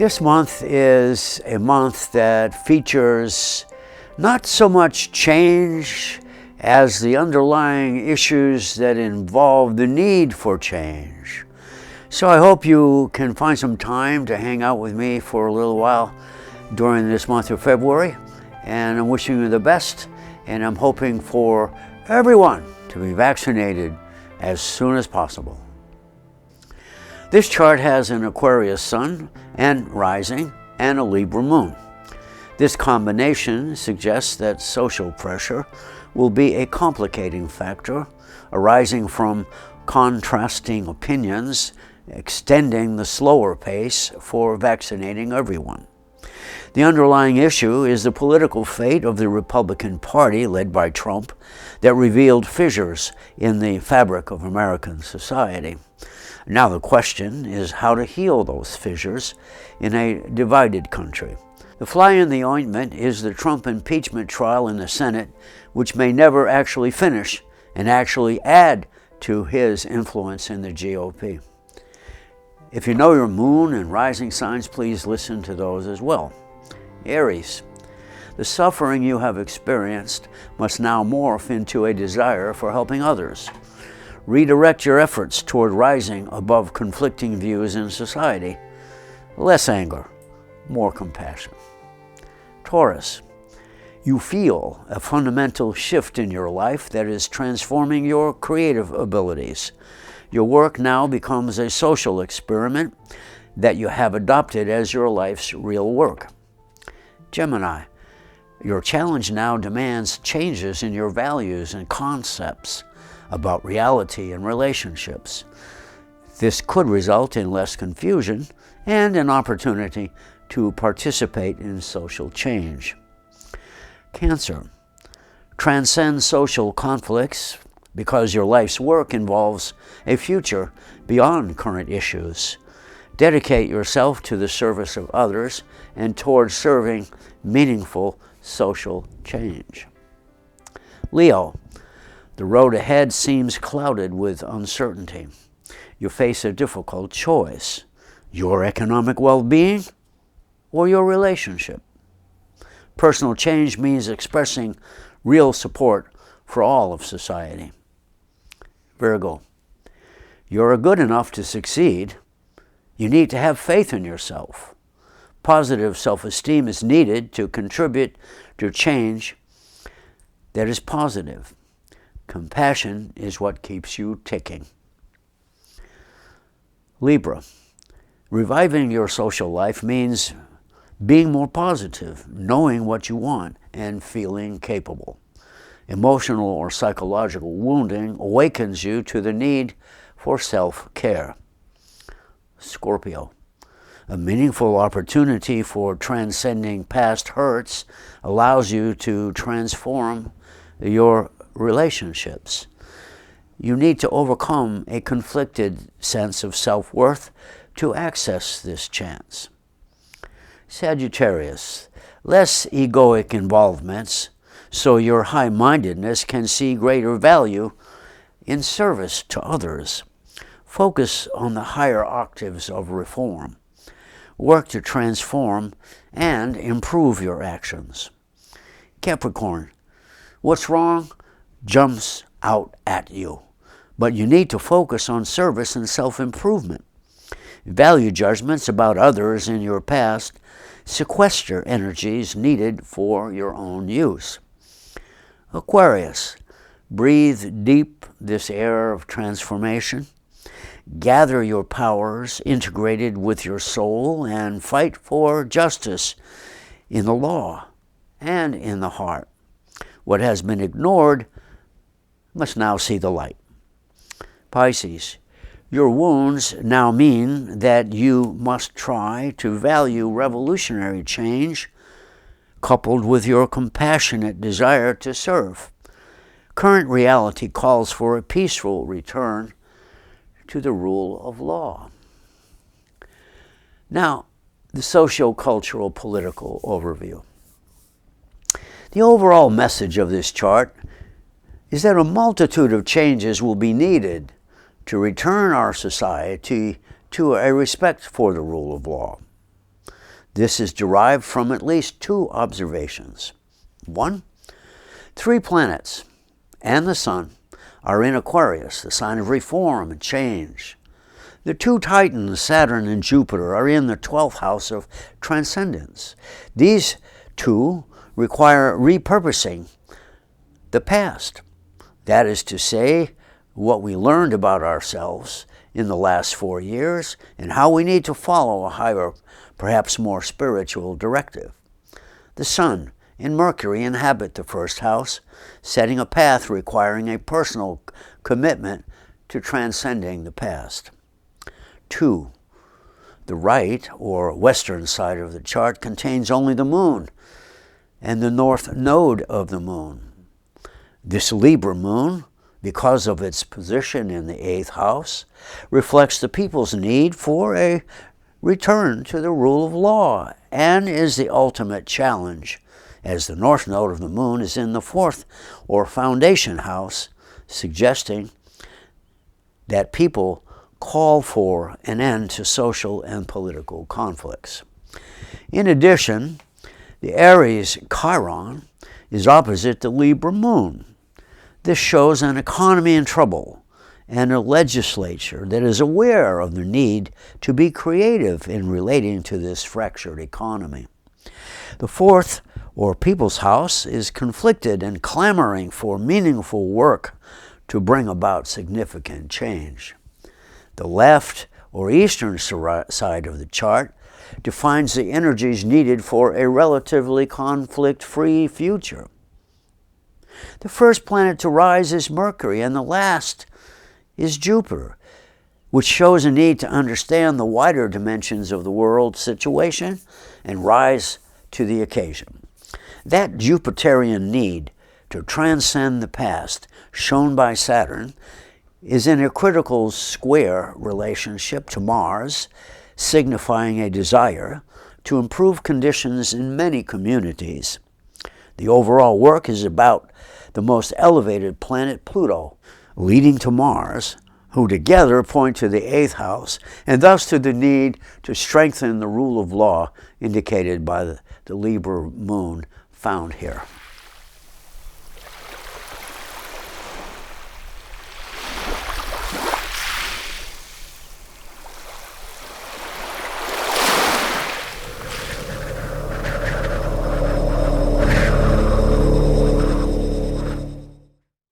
This month is a month that features not so much change as the underlying issues that involve the need for change. So I hope you can find some time to hang out with me for a little while during this month of February. And I'm wishing you the best, and I'm hoping for everyone to be vaccinated as soon as possible. This chart has an Aquarius sun and rising and a Libra moon. This combination suggests that social pressure will be a complicating factor arising from contrasting opinions, extending the slower pace for vaccinating everyone. The underlying issue is the political fate of the Republican Party, led by Trump, that revealed fissures in the fabric of American society. Now the question is how to heal those fissures in a divided country. The fly in the ointment is the Trump impeachment trial in the Senate, which may never actually finish and actually add to his influence in the GOP. If you know your moon and rising signs, please listen to those as well. Aries, the suffering you have experienced must now morph into a desire for helping others. Redirect your efforts toward rising above conflicting views in society. Less anger, more compassion. Taurus, you feel a fundamental shift in your life that is transforming your creative abilities. Your work now becomes a social experiment that you have adopted as your life's real work. Gemini, your challenge now demands changes in your values and concepts about reality and relationships. This could result in less confusion and an opportunity to participate in social change. Cancer, transcend social conflicts because your life's work involves a future beyond current issues. Dedicate yourself to the service of others and towards serving meaningful social change. Leo, the road ahead seems clouded with uncertainty. You face a difficult choice: your economic well-being or your relationship. Personal change means expressing real support for all of society. Virgo, you're good enough to succeed. You need to have faith in yourself. Positive self-esteem is needed to contribute to change that is positive. Compassion is what keeps you ticking. Libra, reviving your social life means being more positive, knowing what you want, and feeling capable. Emotional or psychological wounding awakens you to the need for self-care. Scorpio, a meaningful opportunity for transcending past hurts allows you to transform your relationships. You need to overcome a conflicted sense of self-worth to access this chance. Sagittarius, less egoic involvements, so your high-mindedness can see greater value in service to others. Focus on the higher octaves of reform. Work to transform and improve your actions. Capricorn, what's wrong jumps out at you, but you need to focus on service and self-improvement. Value judgments about others in your past sequester energies needed for your own use. Aquarius, breathe deep this air of transformation. Gather your powers integrated with your soul and fight for justice in the law and in the heart. What has been ignored must now see the light. Pisces, your wounds now mean that you must try to value revolutionary change coupled with your compassionate desire to serve. Current reality calls for a peaceful return to the rule of law. Now, the socio-cultural political overview. The overall message of this chart is that a multitude of changes will be needed to return our society to a respect for the rule of law. This is derived from at least 2 observations. 1, 3 planets and the Sun are in Aquarius, the sign of reform and change. The 2 Titans, Saturn and Jupiter, are in the 12th house of transcendence. These 2 require repurposing the past. That is to say, what we learned about ourselves in the last 4 years and how we need to follow a higher, perhaps more spiritual directive. The Sun and Mercury inhabit the 1st house, setting a path requiring a personal commitment to transcending the past. 2. The right, or western side of the chart contains only the Moon and the north node of the Moon. This Libra Moon, because of its position in the 8th house, reflects the people's need for a return to the rule of law and is the ultimate challenge, as the north node of the Moon is in the 4th, or foundation house, suggesting that people call for an end to social and political conflicts. In addition, the Aries Chiron is opposite the Libra Moon. This shows an economy in trouble and a legislature that is aware of the need to be creative in relating to this fractured economy. The 4th, or People's House, is conflicted and clamoring for meaningful work to bring about significant change. The left, or eastern side of the chart, defines the energies needed for a relatively conflict-free future. The first planet to rise is Mercury, and the last is Jupiter, which shows a need to understand the wider dimensions of the world situation and rise to the occasion. That Jupiterian need to transcend the past, shown by Saturn, is in a critical square relationship to Mars, signifying a desire to improve conditions in many communities. The overall work is about the most elevated planet, Pluto, leading to Mars, who together point to the 8th house, and thus to the need to strengthen the rule of law indicated by the Libra Moon found here.